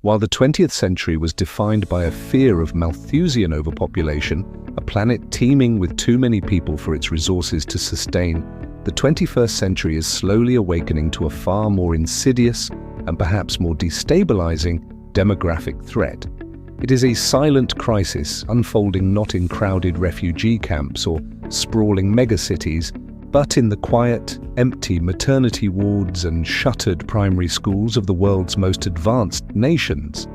While the 20th century was defined by a fear of Malthusian overpopulation, a planet teeming with too many people for its resources to sustain, the 21st century is slowly awakening to a far more insidious and perhaps more destabilizing demographic threat. It is a silent crisis unfolding not in crowded refugee camps or sprawling megacities, but in the quiet, empty maternity wards and shuttered primary schools of the world's most advanced nations.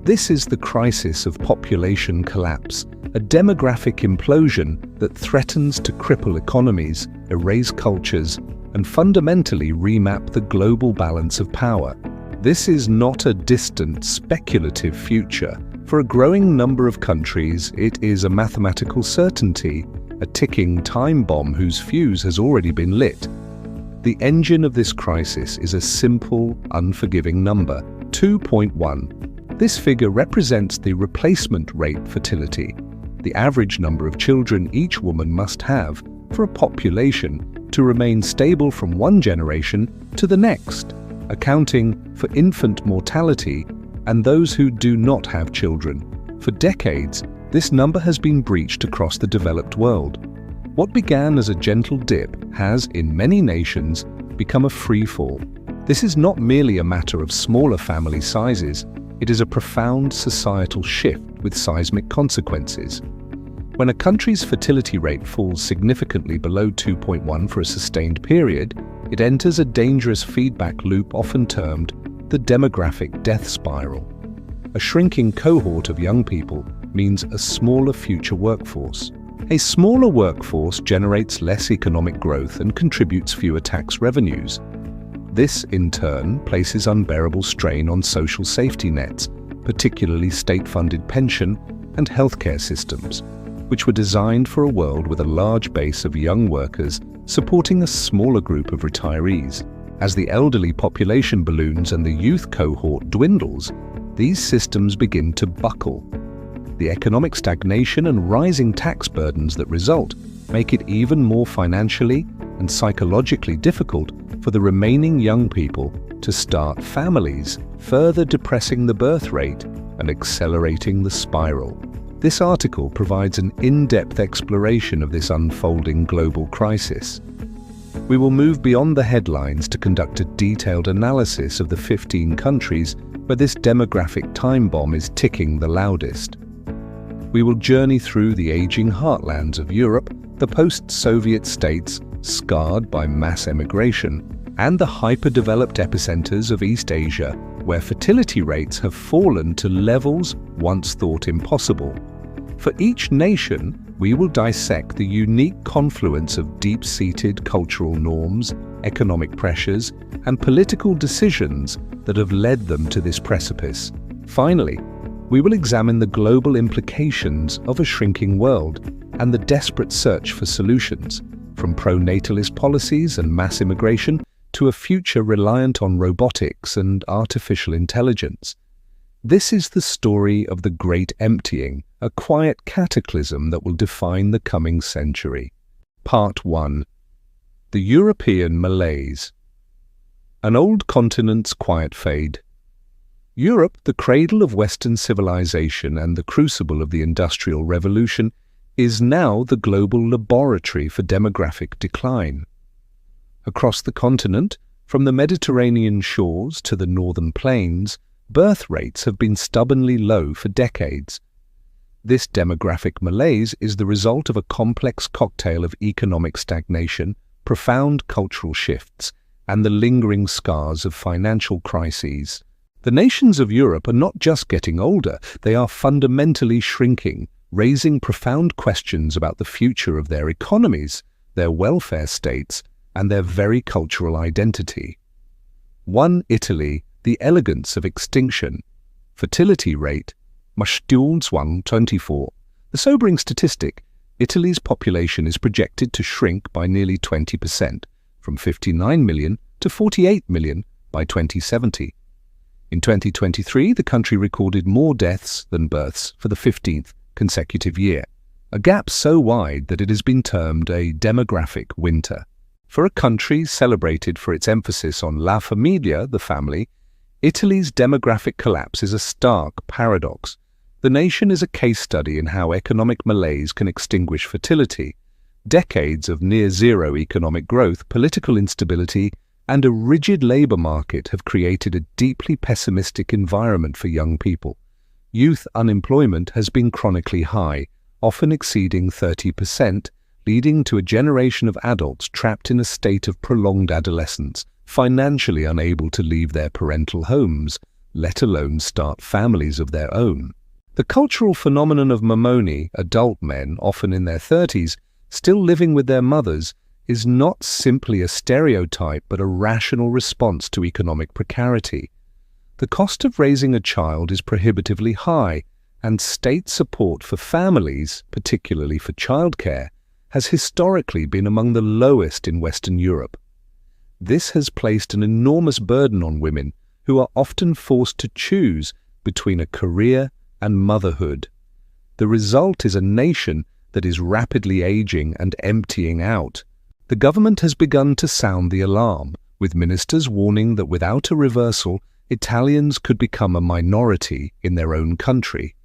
This is the crisis of population collapse, a demographic implosion that threatens to cripple economies, erase cultures, and fundamentally remap the global balance of power. This is not a distant, speculative future. For a growing number of countries, it is a mathematical certainty, a ticking time bomb whose fuse has already been lit. The engine of this crisis is a simple, unforgiving number, 2.1. This figure represents the replacement rate fertility, the average number of children each woman must have for a population to remain stable from one generation to the next, accounting for infant mortality and those who do not have children. For decades, this number has been breached across the developed world. What began as a gentle dip has, in many nations, become a free fall. This is not merely a matter of smaller family sizes, it is a profound societal shift with seismic consequences. When a country's fertility rate falls significantly below 2.1 for a sustained period, it enters a dangerous feedback loop often termed the demographic death spiral. A shrinking cohort of young people means a smaller future workforce. A smaller workforce generates less economic growth and contributes fewer tax revenues. This, in turn, places unbearable strain on social safety nets, particularly state-funded pension and healthcare systems, which were designed for a world with a large base of young workers supporting a smaller group of retirees. As the elderly population balloons and the youth cohort dwindles, these systems begin to buckle. The economic stagnation and rising tax burdens that result make it even more financially and psychologically difficult for the remaining young people to start families, further depressing the birth rate and accelerating the spiral. This article provides an in-depth exploration of this unfolding global crisis. We will move beyond the headlines to conduct a detailed analysis of the 15 countries where this demographic time bomb is ticking the loudest. We will journey through the aging heartlands of Europe, the post-Soviet states scarred by mass emigration, and the hyper-developed epicenters of East Asia, where fertility rates have fallen to levels once thought impossible. For each nation, we will dissect the unique confluence of deep-seated cultural norms, economic pressures, and political decisions that have led them to this precipice. Finally, we will examine the global implications of a shrinking world and the desperate search for solutions, from pro-natalist policies and mass immigration to a future reliant on robotics and artificial intelligence. This is the story of the Great Emptying, a quiet cataclysm that will define the coming century. Part 1. The European Malaise. An old continent's quiet fade. Europe, the cradle of Western civilization and the crucible of the Industrial Revolution, is now the global laboratory for demographic decline. Across the continent, from the Mediterranean shores to the northern plains, birth rates have been stubbornly low for decades. This demographic malaise is the result of a complex cocktail of economic stagnation, profound cultural shifts, and the lingering scars of financial crises. The nations of Europe are not just getting older, they are fundamentally shrinking, raising profound questions about the future of their economies, their welfare states, and their very cultural identity. 1. Italy, the elegance of extinction. Fertility rate, Mashtuulzwang 24. The sobering statistic, Italy's population is projected to shrink by nearly 20%, from 59 million to 48 million by 2070. In 2023, the country recorded more deaths than births for the 15th consecutive year, a gap so wide that it has been termed a demographic winter. For a country celebrated for its emphasis on La Familia, the family, Italy's demographic collapse is a stark paradox. The nation is a case study in how economic malaise can extinguish fertility. Decades of near-zero economic growth, political instability, and a rigid labor market have created a deeply pessimistic environment for young people. Youth unemployment has been chronically high, often exceeding 30%, leading to a generation of adults trapped in a state of prolonged adolescence, financially unable to leave their parental homes, let alone start families of their own. The cultural phenomenon of mamoni, adult men, often in their 30s, still living with their mothers, is not simply a stereotype but a rational response to economic precarity. The cost of raising a child is prohibitively high, and state support for families, particularly for childcare, has historically been among the lowest in Western Europe. This has placed an enormous burden on women, who are often forced to choose between a career and motherhood. The result is a nation that is rapidly aging and emptying out. The government has begun to sound the alarm, with ministers warning that without a reversal, Italians could become a minority in their own country.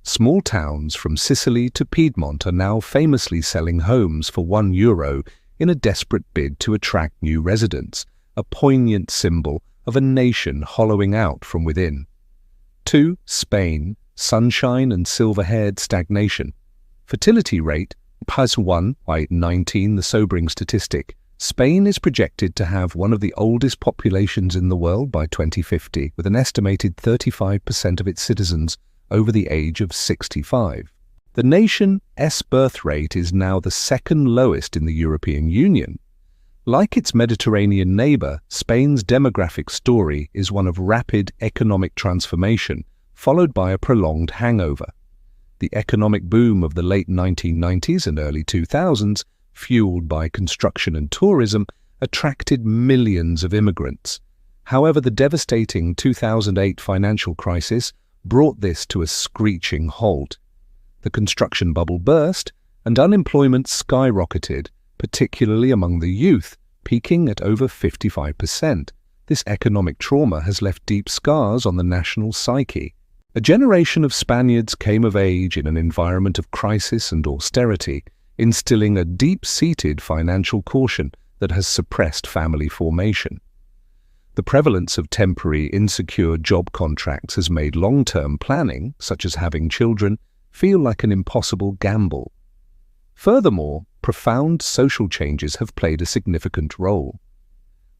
Small towns from Sicily to Piedmont are now famously selling homes for €1 in a desperate bid to attract new residents, a poignant symbol of a nation hollowing out from within. 2. Spain, sunshine and silver-haired stagnation. Fertility rate, +1 by 19, the sobering statistic. Spain is projected to have one of the oldest populations in the world by 2050, with an estimated 35% of its citizens over the age of 65. The nation's birth rate is now the second lowest in the European Union. Like its Mediterranean neighbor, Spain's demographic story is one of rapid economic transformation, followed by a prolonged hangover. The economic boom of the late 1990s and early 2000s, fueled by construction and tourism, attracted millions of immigrants. However, the devastating 2008 financial crisis brought this to a screeching halt. The construction bubble burst, and unemployment skyrocketed, particularly among the youth, peaking at over 55%. This economic trauma has left deep scars on the national psyche. A generation of Spaniards came of age in an environment of crisis and austerity, instilling a deep-seated financial caution that has suppressed family formation. The prevalence of temporary, insecure job contracts has made long-term planning, such as having children, feel like an impossible gamble. Furthermore, profound social changes have played a significant role.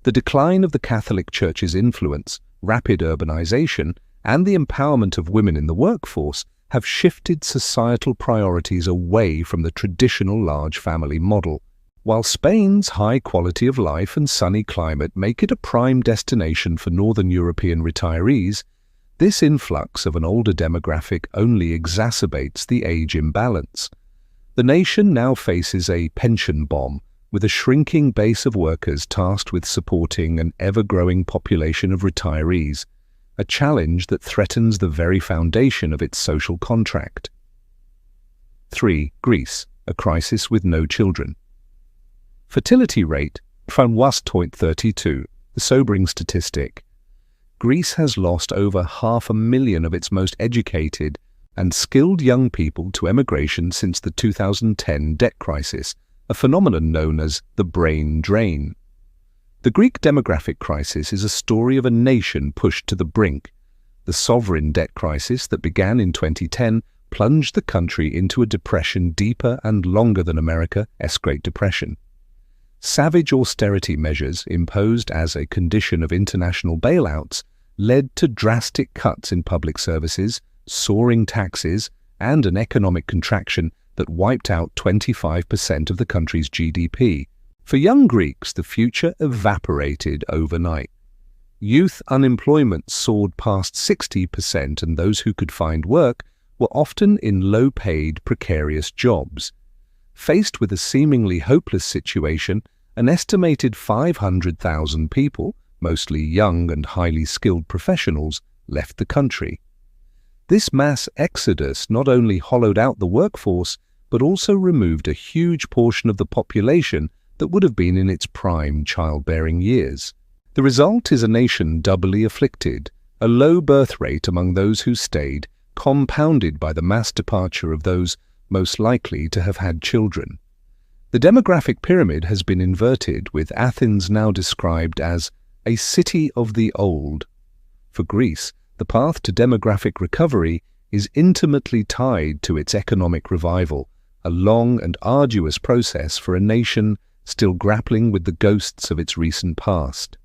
The decline of the Catholic Church's influence, rapid urbanization, and the empowerment of women in the workforce have shifted societal priorities away from the traditional large family model. While Spain's high quality of life and sunny climate make it a prime destination for Northern European retirees, this influx of an older demographic only exacerbates the age imbalance. The nation now faces a pension bomb, with a shrinking base of workers tasked with supporting an ever-growing population of retirees, a challenge that threatens the very foundation of its social contract. 3. Greece, a crisis with no children. Fertility rate, from 1.32, the sobering statistic. Greece has lost over 500,000 of its most educated and skilled young people to emigration since the 2010 debt crisis, a phenomenon known as the brain drain. The Greek demographic crisis is a story of a nation pushed to the brink. The sovereign debt crisis that began in 2010 plunged the country into a depression deeper and longer than America's Great Depression. Savage austerity measures imposed as a condition of international bailouts led to drastic cuts in public services, soaring taxes, and an economic contraction that wiped out 25% of the country's GDP. For young Greeks, the future evaporated overnight. Youth unemployment soared past 60%, and those who could find work were often in low-paid, precarious jobs. Faced with a seemingly hopeless situation, an estimated 500,000 people, mostly young and highly skilled professionals, left the country. This mass exodus not only hollowed out the workforce, but also removed a huge portion of the population that would have been in its prime childbearing years. The result is a nation doubly afflicted, a low birth rate among those who stayed, compounded by the mass departure of those most likely to have had children. The demographic pyramid has been inverted, with Athens now described as a city of the old. For Greece, the path to demographic recovery is intimately tied to its economic revival, a long and arduous process for a nation still grappling with the ghosts of its recent past.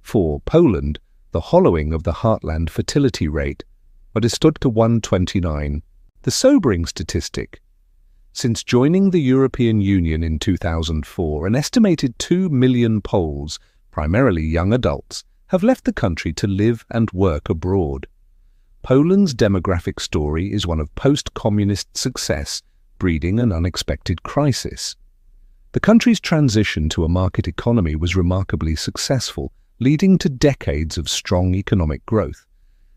For Poland, the hollowing of the heartland fertility rate, but is stood to 129. The sobering statistic. Since joining the European Union in 2004, an estimated 2 million Poles, primarily young adults, have left the country to live and work abroad. Poland's demographic story is one of post-communist success, breeding an unexpected crisis. The country's transition to a market economy was remarkably successful, leading to decades of strong economic growth.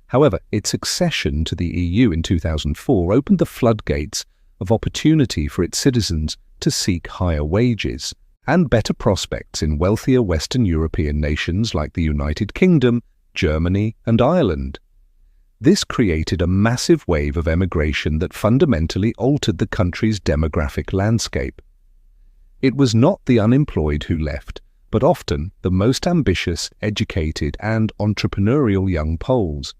However, its accession to the EU in 2004 opened the floodgates of opportunity for its citizens to seek higher wages and better prospects in wealthier Western European nations like the United Kingdom, Germany, and Ireland. This created a massive wave of emigration that fundamentally altered the country's demographic landscape. It was not the unemployed who left, but often the most ambitious, educated, and entrepreneurial young Poles.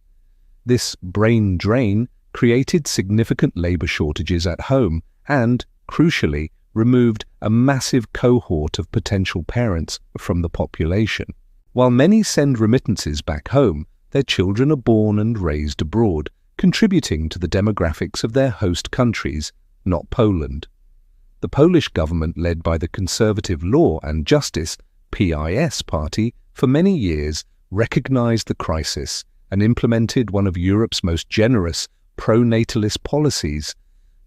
This brain drain created significant labor shortages at home and, crucially, removed a massive cohort of potential parents from the population. While many send remittances back home, their children are born and raised abroad, contributing to the demographics of their host countries, not Poland. The Polish government, led by the Conservative Law and Justice (PiS) party, for many years recognized the crisis and implemented one of Europe's most generous pro-natalist policies,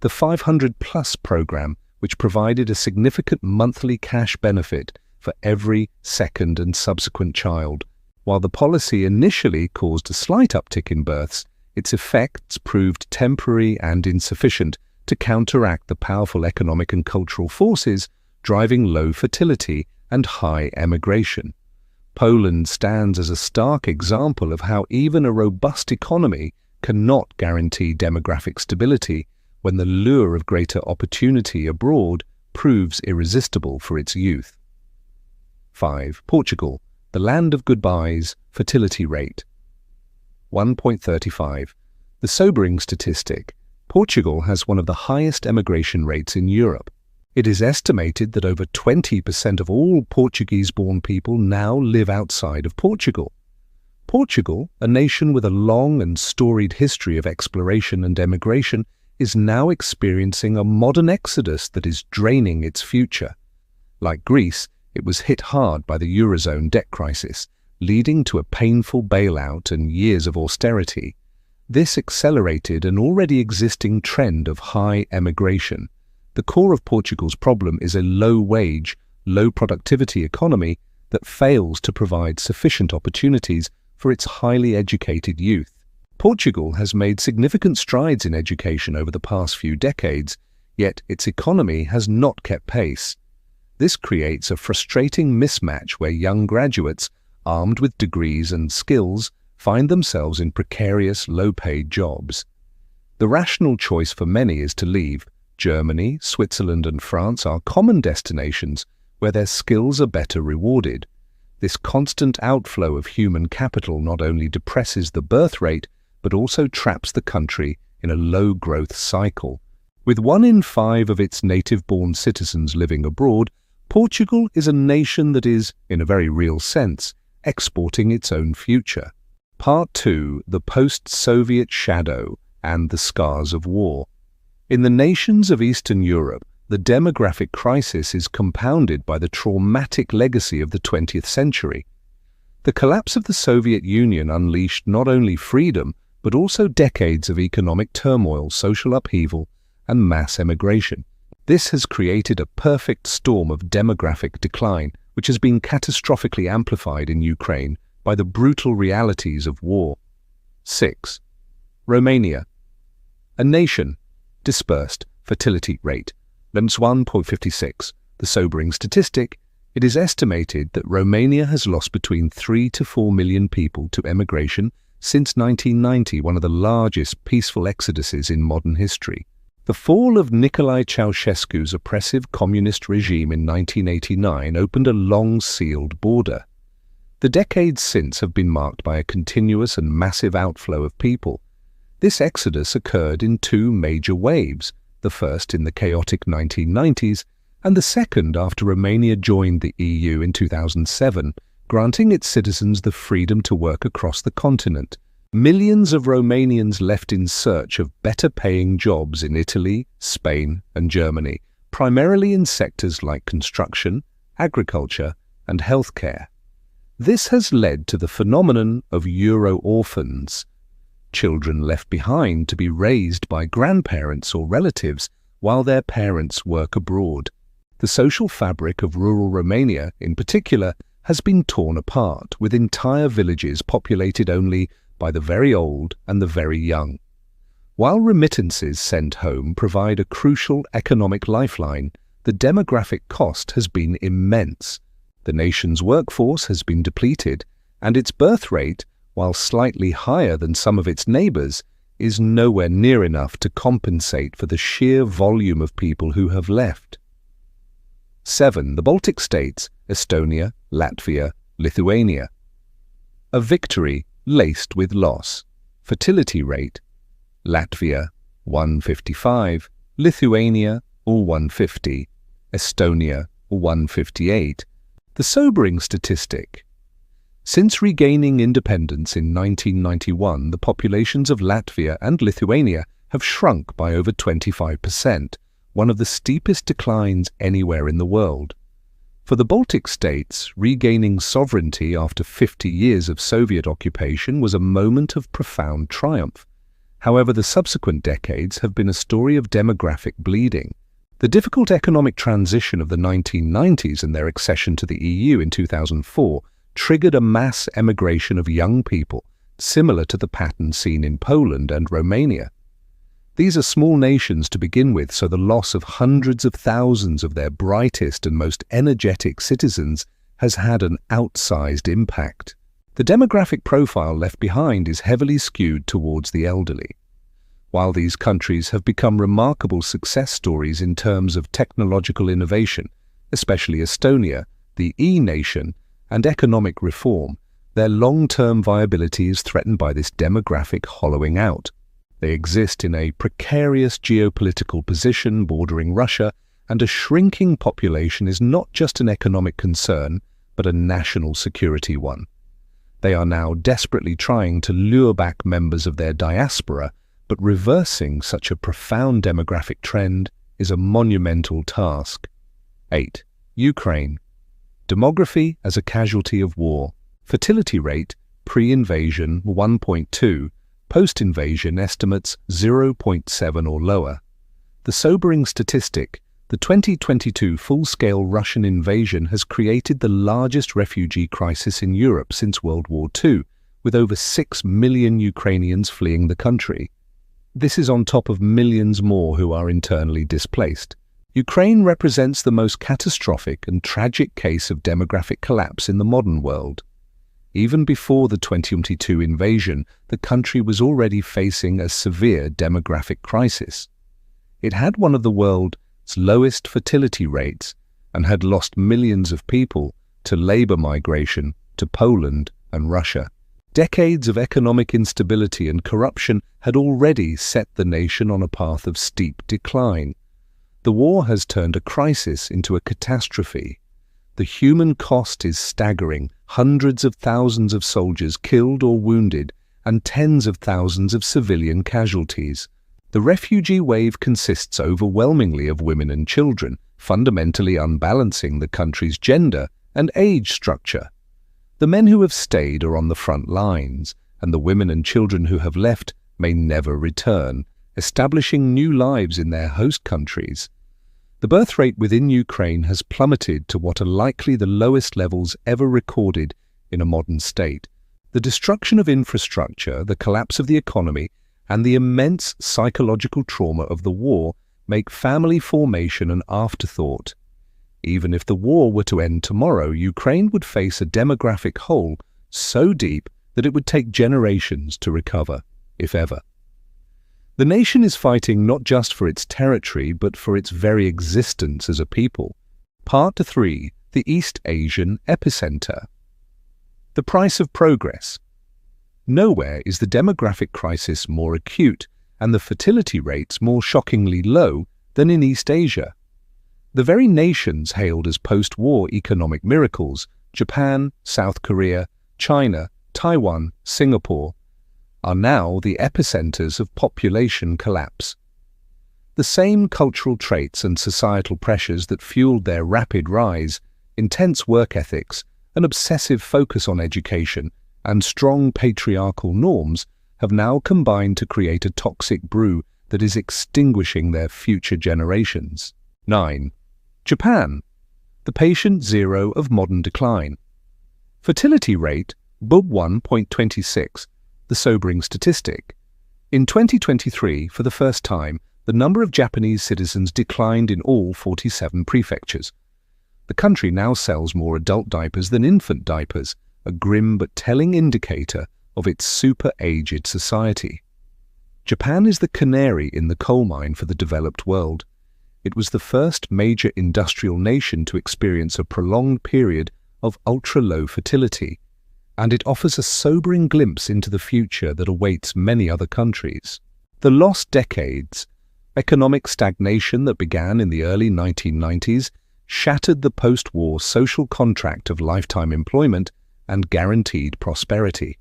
the 500-plus program, which provided a significant monthly cash benefit for every second and subsequent child. While the policy initially caused a slight uptick in births, its effects proved temporary and insufficient to counteract the powerful economic and cultural forces driving low fertility and high emigration. Poland stands as a stark example of how even a robust economy cannot guarantee demographic stability when the lure of greater opportunity abroad proves irresistible for its youth. 5. Portugal, the land of goodbyes, fertility rate. 1.35. The sobering statistic. Portugal has one of the highest emigration rates in Europe. It is estimated that over 20% of all Portuguese-born people now live outside of Portugal. Portugal, a nation with a long and storied history of exploration and emigration, is now experiencing a modern exodus that is draining its future. Like Greece, it was hit hard by the Eurozone debt crisis, leading to a painful bailout and years of austerity. This accelerated an already existing trend of high emigration. The core of Portugal's problem is a low-wage, low-productivity economy that fails to provide sufficient opportunities for its highly educated youth. Portugal has made significant strides in education over the past few decades, yet its economy has not kept pace. This creates a frustrating mismatch where young graduates, armed with degrees and skills, find themselves in precarious, low-paid jobs. The rational choice for many is to leave. Germany, Switzerland, and France are common destinations where their skills are better rewarded. This constant outflow of human capital not only depresses the birth rate, but also traps the country in a low-growth cycle. With 1 in 5 of its native-born citizens living abroad, Portugal is a nation that is, in a very real sense, exporting its own future. Part 2. The post-Soviet shadow and the scars of war. In the nations of Eastern Europe, the demographic crisis is compounded by the traumatic legacy of the 20th century. The collapse of the Soviet Union unleashed not only freedom, but also decades of economic turmoil, social upheaval, and mass emigration. This has created a perfect storm of demographic decline, which has been catastrophically amplified in Ukraine by the brutal realities of war. 6. Romania. A nation. Dispersed fertility rate. 1.56. The sobering statistic. It is estimated that Romania has lost between 3 to 4 million people to emigration since 1990, one of the largest peaceful exoduses in modern history. The fall of Nicolae Ceausescu's oppressive communist regime in 1989 opened a long sealed border. The decades since have been marked by a continuous and massive outflow of people. This exodus occurred in two major waves, the first in the chaotic 1990s and the second after Romania joined the EU in 2007, granting its citizens the freedom to work across the continent. Millions of Romanians left in search of better-paying jobs in Italy, Spain, and Germany, primarily in sectors like construction, agriculture, and healthcare. This has led to the phenomenon of Euro-orphans, children left behind to be raised by grandparents or relatives while their parents work abroad. The social fabric of rural Romania, in particular, has been torn apart, with entire villages populated only by the very old and the very young. While remittances sent home provide a crucial economic lifeline, the demographic cost has been immense. The nation's workforce has been depleted, and its birth rate, while slightly higher than some of its neighbours, is nowhere near enough to compensate for the sheer volume of people who have left. 7. The Baltic states, Estonia, Latvia, Lithuania. A victory laced with loss. Fertility rate, Latvia 155, Lithuania 150, Estonia 158. The sobering statistic. Since regaining independence in 1991, the populations of Latvia and Lithuania have shrunk by over 25%, one of the steepest declines anywhere in the world. For the Baltic states, regaining sovereignty after 50 years of Soviet occupation was a moment of profound triumph. However, the subsequent decades have been a story of demographic bleeding. The difficult economic transition of the 1990s and their accession to the EU in 2004 triggered a mass emigration of young people, similar to the pattern seen in Poland and Romania. These are small nations to begin with, so the loss of hundreds of thousands of their brightest and most energetic citizens has had an outsized impact. The demographic profile left behind is heavily skewed towards the elderly. While these countries have become remarkable success stories in terms of technological innovation, especially Estonia, the E-nation, and economic reform, their long-term viability is threatened by this demographic hollowing out. They exist in a precarious geopolitical position bordering Russia, and a shrinking population is not just an economic concern, but a national security one. They are now desperately trying to lure back members of their diaspora, but reversing such a profound demographic trend is a monumental task. 8. Ukraine. Demography as a casualty of war. Fertility rate, pre-invasion 1.2, post-invasion estimates 0.7 or lower. The sobering statistic, the 2022 full-scale Russian invasion has created the largest refugee crisis in Europe since World War II, with over 6 million Ukrainians fleeing the country. This is on top of millions more who are internally displaced. Ukraine represents the most catastrophic and tragic case of demographic collapse in the modern world. Even before the 2022 invasion, the country was already facing a severe demographic crisis. It had one of the world's lowest fertility rates and had lost millions of people to labor migration to Poland and Russia. Decades of economic instability and corruption had already set the nation on a path of steep decline. The war has turned a crisis into a catastrophe. The human cost is staggering: hundreds of thousands of soldiers killed or wounded, and tens of thousands of civilian casualties. The refugee wave consists overwhelmingly of women and children, fundamentally unbalancing the country's gender and age structure. The men who have stayed are on the front lines, and the women and children who have left may never return, establishing new lives in their host countries. The birth rate within Ukraine has plummeted to what are likely the lowest levels ever recorded in a modern state. The destruction of infrastructure, the collapse of the economy, and the immense psychological trauma of the war make family formation an afterthought. Even if the war were to end tomorrow, Ukraine would face a demographic hole so deep that it would take generations to recover, if ever. The nation is fighting not just for its territory, but for its very existence as a people. Part 3. The East Asian Epicenter. The price of progress. Nowhere is the demographic crisis more acute and the fertility rates more shockingly low than in East Asia. The very nations hailed as post-war economic miracles, Japan, South Korea, China, Taiwan, Singapore, are now the epicenters of population collapse. The same cultural traits and societal pressures that fueled their rapid rise, intense work ethics, an obsessive focus on education, and strong patriarchal norms have now combined to create a toxic brew that is extinguishing their future generations. 9. Japan, the patient zero of modern decline. Fertility rate, BUB 1.26, the sobering statistic. In 2023, for the first time, the number of Japanese citizens declined in all 47 prefectures. The country now sells more adult diapers than infant diapers, a grim but telling indicator of its super-aged society. Japan is the canary in the coal mine for the developed world. It was the first major industrial nation to experience a prolonged period of ultra-low fertility, and it offers a sobering glimpse into the future that awaits many other countries. The lost decades, economic stagnation that began in the early 1990s, shattered the post-war social contract of lifetime employment and guaranteed prosperity.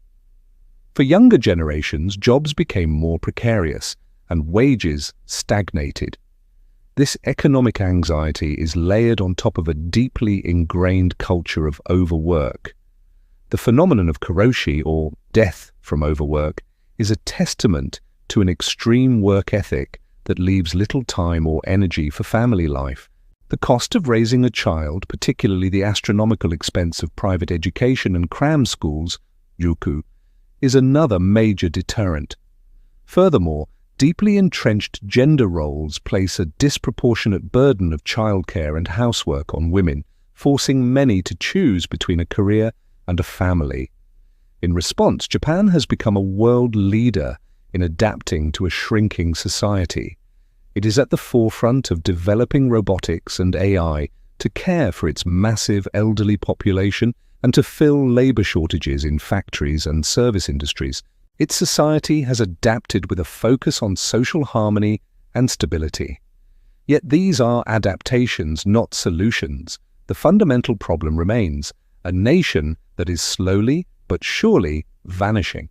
For younger generations, jobs became more precarious and wages stagnated. This economic anxiety is layered on top of a deeply ingrained culture of overwork. The phenomenon of karoshi, or death from overwork, is a testament to an extreme work ethic that leaves little time or energy for family life. The cost of raising a child, particularly the astronomical expense of private education and cram schools, juku, is another major deterrent. Furthermore, deeply entrenched gender roles place a disproportionate burden of childcare and housework on women, forcing many to choose between a career and a family. In response, Japan has become a world leader in adapting to a shrinking society. It is at the forefront of developing robotics and AI to care for its massive elderly population and to fill labor shortages in factories and service industries. Its society has adapted with a focus on social harmony and stability. Yet these are adaptations, not solutions. The fundamental problem remains: a nation that is slowly but surely vanishing.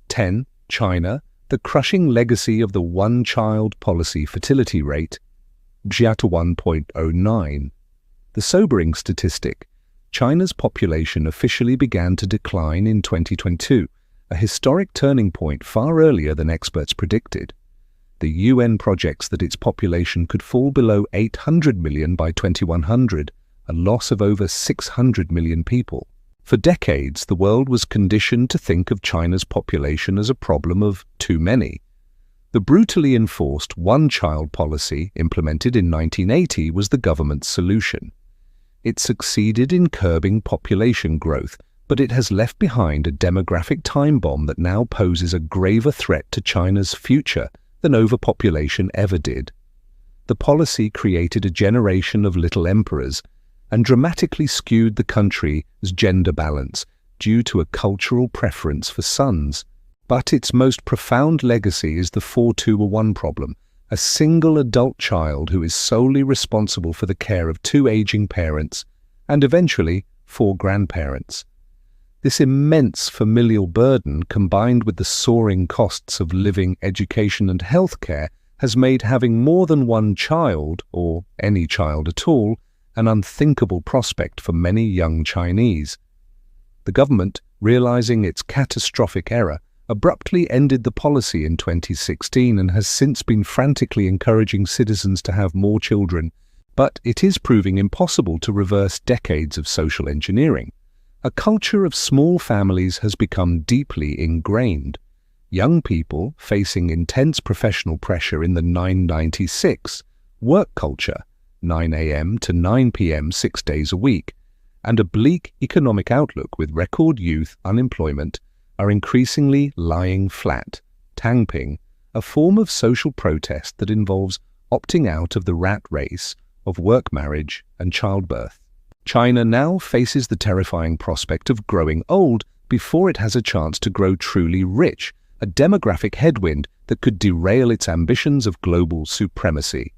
10. China, the crushing legacy of the one-child policy fertility rate, GIATA 1.09. The sobering statistic: China's population officially began to decline in 2022, a historic turning point far earlier than experts predicted. The UN projects that its population could fall below 800 million by 2100, a loss of over 600 million people. For decades, the world was conditioned to think of China's population as a problem of too many. The brutally enforced one-child policy implemented in 1980 was the government's solution. It succeeded in curbing population growth, but it has left behind a demographic time bomb that now poses a graver threat to China's future than overpopulation ever did. The policy created a generation of little emperors and dramatically skewed the country's gender balance due to a cultural preference for sons. But its most profound legacy is the 4-2-1 problem, a single adult child who is solely responsible for the care of 2 aging parents and eventually 4 grandparents. This immense familial burden, combined with the soaring costs of living, education and healthcare, has made having more than one child, or any child at all, an unthinkable prospect for many young Chinese. The government, realizing its catastrophic error, abruptly ended the policy in 2016 and has since been frantically encouraging citizens to have more children. But it is proving impossible to reverse decades of social engineering. A culture of small families has become deeply ingrained. Young people, facing intense professional pressure in the 996 work culture, 9 a.m. to 9 p.m. 6 days a week, and a bleak economic outlook with record youth unemployment are increasingly lying flat, tangping, a form of social protest that involves opting out of the rat race of work, marriage, and childbirth. China now faces the terrifying prospect of growing old before it has a chance to grow truly rich, a demographic headwind that could derail its ambitions of global supremacy.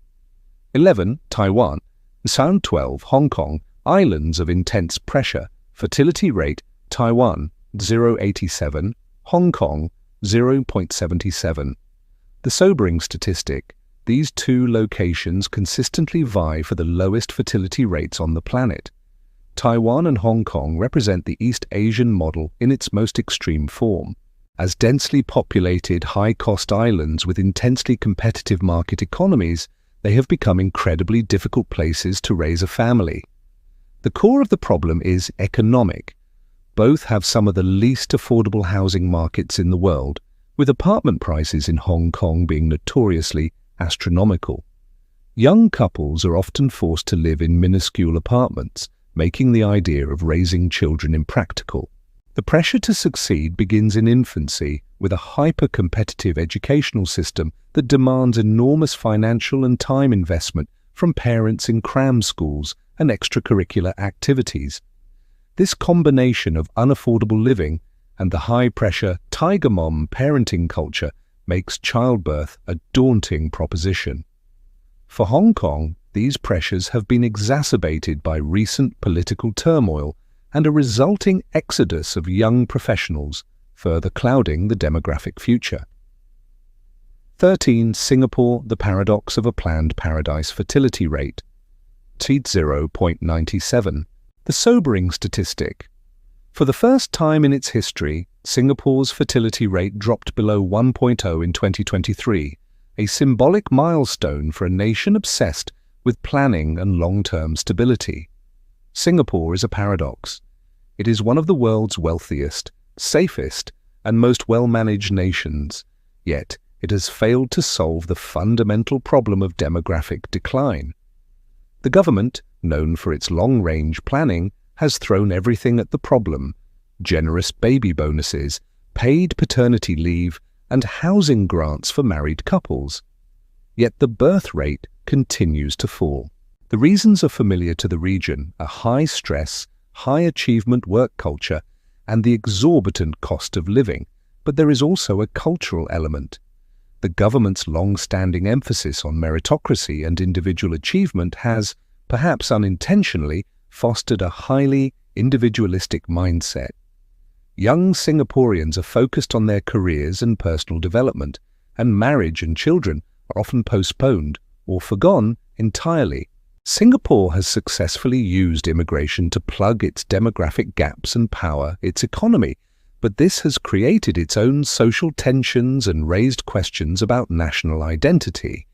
11. Taiwan. Sound 12. Hong Kong. Islands of intense pressure. Fertility rate. Taiwan 0.87. Hong Kong 0.77. The sobering statistic: these two locations consistently vie for the lowest fertility rates on the planet. Taiwan and Hong Kong represent the East Asian model in its most extreme form. As densely populated, high-cost islands with intensely competitive market economies, they have become incredibly difficult places to raise a family. The core of the problem is economic. Both have some of the least affordable housing markets in the world, with apartment prices in Hong Kong being notoriously astronomical. Young couples are often forced to live in minuscule apartments, making the idea of raising children impractical. The pressure to succeed begins in infancy, with a hyper-competitive educational system that demands enormous financial and time investment from parents in cram schools and extracurricular activities. This combination of unaffordable living and the high-pressure tiger mom parenting culture makes childbirth a daunting proposition. For Hong Kong, these pressures have been exacerbated by recent political turmoil and a resulting exodus of young professionals, further clouding the demographic future. 13. Singapore, the paradox of a planned paradise fertility rate. 0.97. The sobering statistic. For the first time in its history, Singapore's fertility rate dropped below 1.0 in 2023, a symbolic milestone for a nation obsessed with planning and long-term stability. Singapore is a paradox. It is one of the world's wealthiest, safest, and most well-managed nations, yet it has failed to solve the fundamental problem of demographic decline. The government, known for its long-range planning, has thrown everything at the problem: generous baby bonuses, paid paternity leave, and housing grants for married couples. Yet the birth rate continues to fall. The reasons are familiar to the region: a high stress, high achievement work culture, and the exorbitant cost of living. But there is also a cultural element. The government's long-standing emphasis on meritocracy and individual achievement has, perhaps unintentionally, fostered a highly individualistic mindset. Young Singaporeans are focused on their careers and personal development, and marriage and children are often postponed or forgone entirely. Singapore has successfully used immigration to plug its demographic gaps and power its economy, but this has created its own social tensions and raised questions about national identity.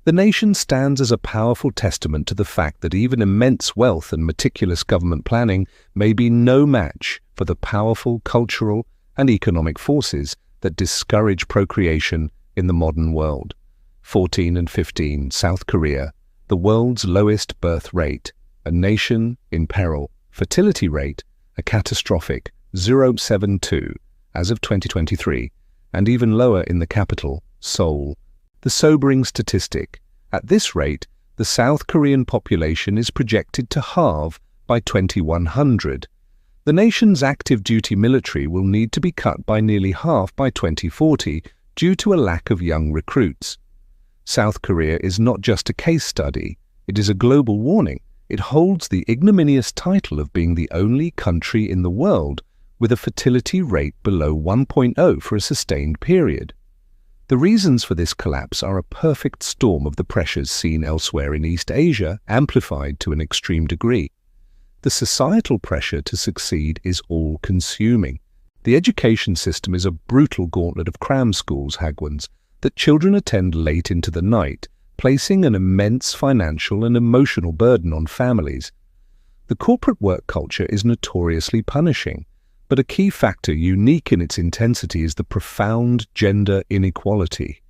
The nation stands as a powerful testament to the fact that even immense wealth and meticulous government planning may be no match for the powerful cultural and economic forces that discourage procreation in the modern world. 14 and 15. South Korea, the world's lowest birth rate, a nation in peril. Fertility rate, a catastrophic 0.72 as of 2023, and even lower in the capital, Seoul. The sobering statistic: at this rate, the South Korean population is projected to halve by 2100. The nation's active duty military will need to be cut by nearly half by 2040 due to a lack of young recruits. South Korea is not just a case study, it is a global warning. It holds the ignominious title of being the only country in the world with a fertility rate below 1.0 for a sustained period. The reasons for this collapse are a perfect storm of the pressures seen elsewhere in East Asia, amplified to an extreme degree. The societal pressure to succeed is all-consuming. The education system is a brutal gauntlet of cram schools, Hagwons, that children attend late into the night, placing an immense financial and emotional burden on families. The corporate work culture is notoriously punishing, but a key factor unique in its intensity is the profound gender inequality.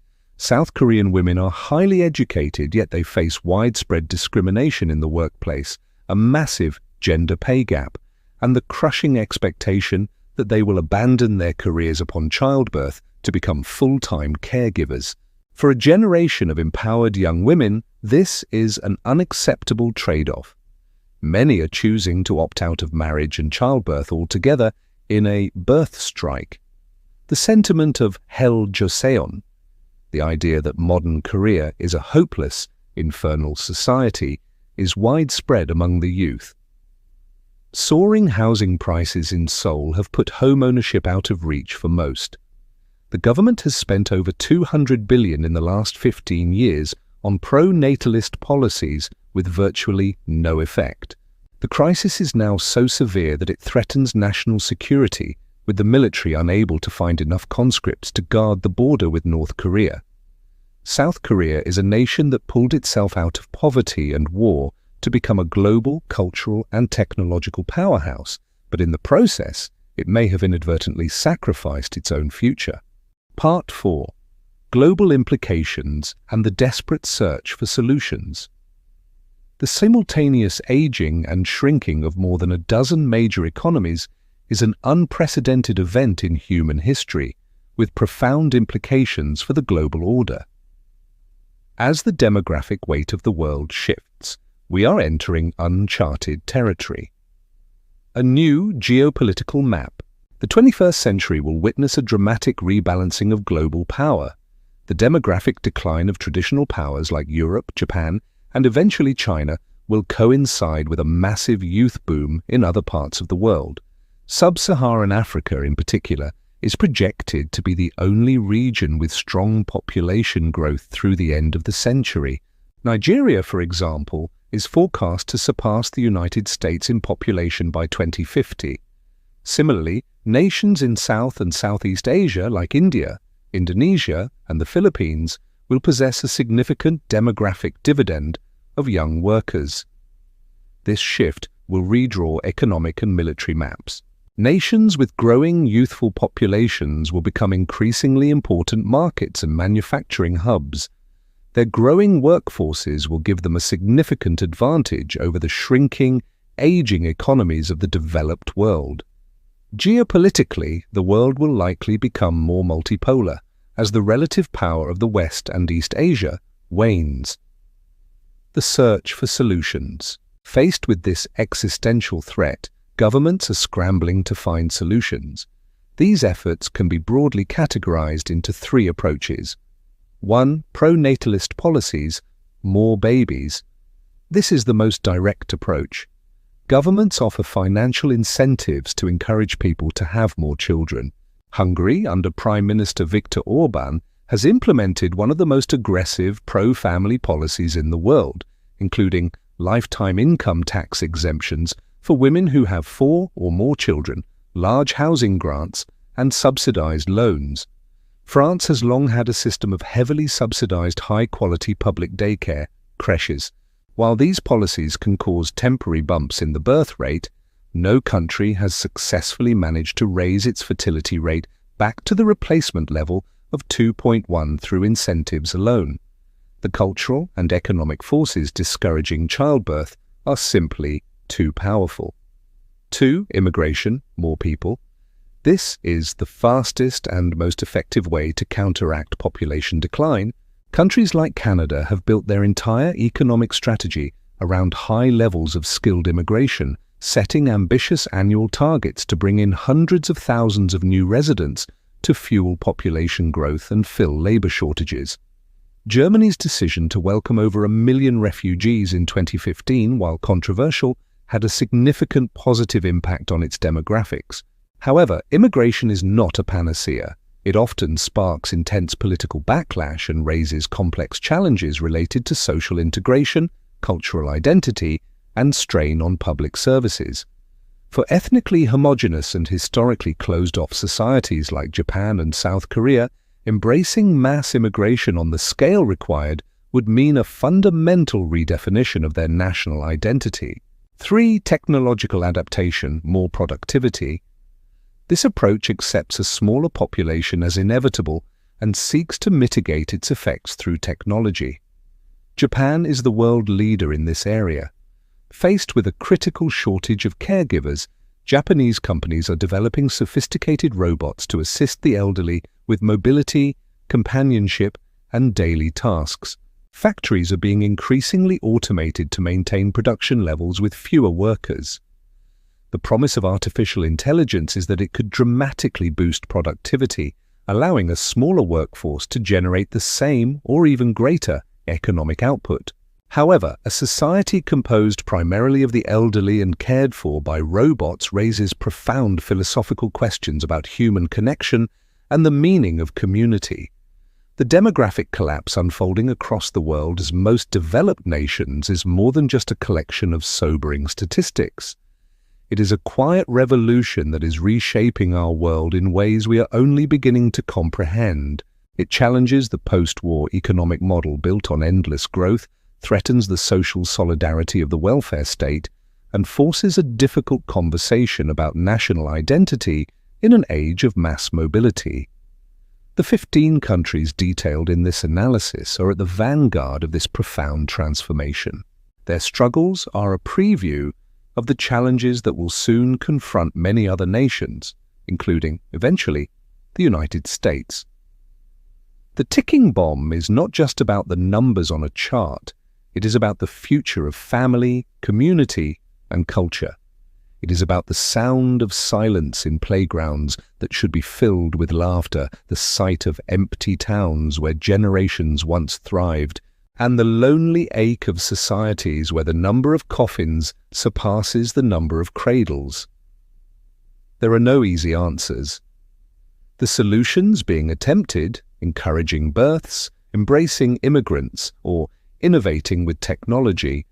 South Korean women are highly educated, yet they face widespread discrimination in the workplace, a massive gender pay gap, and the crushing expectation that they will abandon their careers upon childbirth to become full-time caregivers. For a generation of empowered young women, this is an unacceptable trade-off. Many are choosing to opt out of marriage and childbirth altogether in a birth strike. The sentiment of hell joseon, the idea that modern Korea is a hopeless, infernal society, is widespread among the youth. Soaring housing prices in Seoul have put home ownership out of reach for most. The government has spent over 200 billion in the last 15 years on pro-natalist policies with virtually no effect. The crisis is now so severe that it threatens national security, with the military unable to find enough conscripts to guard the border with North Korea. South Korea is a nation that pulled itself out of poverty and war to become a global, cultural and technological powerhouse, but in the process, it may have inadvertently sacrificed its own future. Part 4. Global Implications and the Desperate Search for Solutions. The simultaneous aging and shrinking of more than a dozen major economies is an unprecedented event in human history, with profound implications for the global order. As the demographic weight of the world shifts, we are entering uncharted territory. A new geopolitical map. The 21st century will witness a dramatic rebalancing of global power. The demographic decline of traditional powers like Europe, Japan, and eventually China will coincide with a massive youth boom in other parts of the world. Sub-Saharan Africa, in particular, is projected to be the only region with strong population growth through the end of the century. Nigeria, for example, is forecast to surpass the United States in population by 2050. Similarly, nations in South and Southeast Asia like India, Indonesia, and the Philippines will possess a significant demographic dividend of young workers. This shift will redraw economic and military maps. Nations with growing youthful populations will become increasingly important markets and manufacturing hubs. Their growing workforces will give them a significant advantage over the shrinking, aging economies of the developed world. Geopolitically, the world will likely become more multipolar as the relative power of the West and East Asia wanes. The search for solutions. Faced with this existential threat, governments are scrambling to find solutions. These efforts can be broadly categorized into 3 approaches. 1. Pro-natalist policies, more babies. This is the most direct approach. Governments offer financial incentives to encourage people to have more children. Hungary, under Prime Minister Viktor Orban, has implemented one of the most aggressive pro-family policies in the world, including lifetime income tax exemptions for women who have 4 or more children, large housing grants, and subsidized loans. France has long had a system of heavily subsidized high-quality public daycare, creches. While these policies can cause temporary bumps in the birth rate, no country has successfully managed to raise its fertility rate back to the replacement level of 2.1 through incentives alone. The cultural and economic forces discouraging childbirth are simply too powerful. 2. Immigration, more people. This is the fastest and most effective way to counteract population decline. Countries like Canada have built their entire economic strategy around high levels of skilled immigration, setting ambitious annual targets to bring in hundreds of thousands of new residents to fuel population growth and fill labor shortages. Germany's decision to welcome over 1 million refugees in 2015, while controversial, had a significant positive impact on its demographics. However, immigration is not a panacea. It often sparks intense political backlash and raises complex challenges related to social integration, cultural identity, and strain on public services. For ethnically homogeneous and historically closed-off societies like Japan and South Korea, embracing mass immigration on the scale required would mean a fundamental redefinition of their national identity. 3. Technological adaptation, more productivity. This approach accepts a smaller population as inevitable and seeks to mitigate its effects through technology. Japan is the world leader in this area. Faced with a critical shortage of caregivers, Japanese companies are developing sophisticated robots to assist the elderly with mobility, companionship, and daily tasks. Factories are being increasingly automated to maintain production levels with fewer workers. The promise of artificial intelligence is that it could dramatically boost productivity, allowing a smaller workforce to generate the same or even greater economic output. However, a society composed primarily of the elderly and cared for by robots raises profound philosophical questions about human connection and the meaning of community. The demographic collapse unfolding across the world as most developed nations is more than just a collection of sobering statistics. It is a quiet revolution that is reshaping our world in ways we are only beginning to comprehend. It challenges the post-war economic model built on endless growth, threatens the social solidarity of the welfare state, and forces a difficult conversation about national identity in an age of mass mobility. The 15 countries detailed in this analysis are at the vanguard of this profound transformation. Their struggles are a preview of the challenges that will soon confront many other nations, including, eventually, the United States. The ticking bomb is not just about the numbers on a chart, it is about the future of family, community, and culture. It is about the sound of silence in playgrounds that should be filled with laughter, the sight of empty towns where generations once thrived, and the lonely ache of societies where the number of coffins surpasses the number of cradles. There are no easy answers. The solutions being attempted, encouraging births, embracing immigrants, or innovating with technology,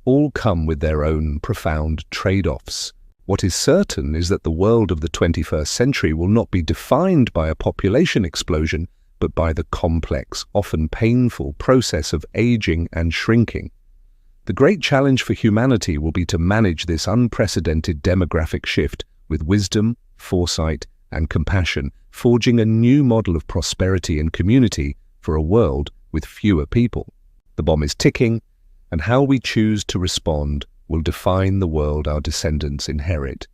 all come with their own profound trade-offs. What is certain is that the world of the 21st century will not be defined by a population explosion, but by the complex, often painful process of aging and shrinking. The great challenge for humanity will be to manage this unprecedented demographic shift with wisdom, foresight, and compassion, forging a new model of prosperity and community for a world with fewer people. The bomb is ticking, and how we choose to respond will define the world our descendants inherit.